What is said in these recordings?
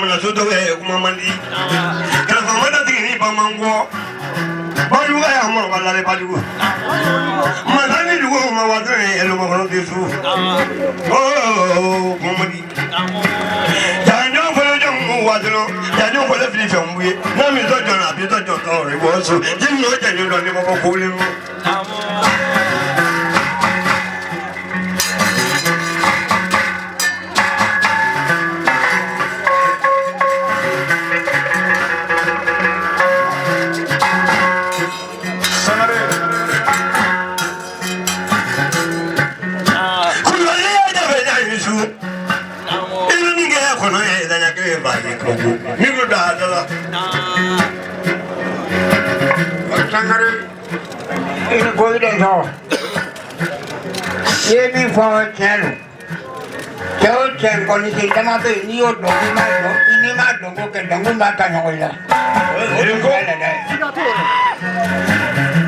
mana so to be kuma mandi kala famada tini pamango balu ga ya mo wala le balu manani dugo ma wadre elo mo kono disu oh momadi janyo folo jongo wadro janyo folo fili fembuye na mi to jona bi to joto re bo so jinno janyo do ni mo ko kuli mo Yemi for channel. Chao chen con si tama pe ni o do ni ma do ko ke dong ma ta no la.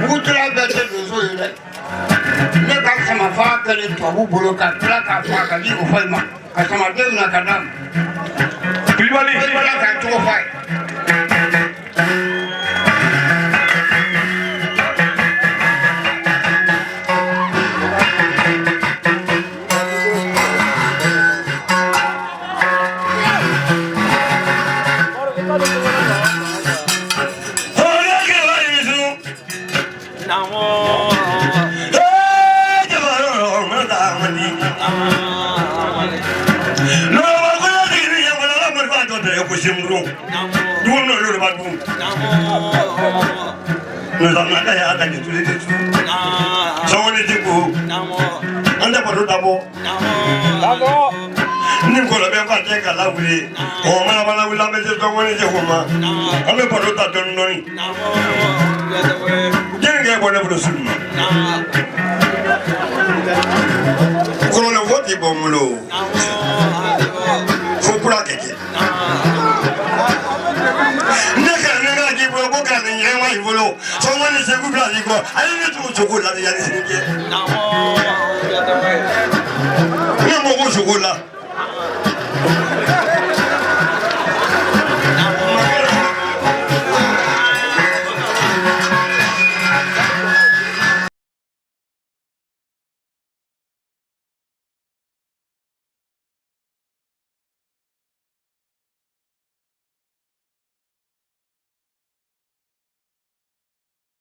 Mutra da de so ile. Ne ka sama fa ka le to bu bolo ka tra ka fa ka li ko fa ma. Ka sama de na ka dam. Pilwali ka to fa. Chocolat.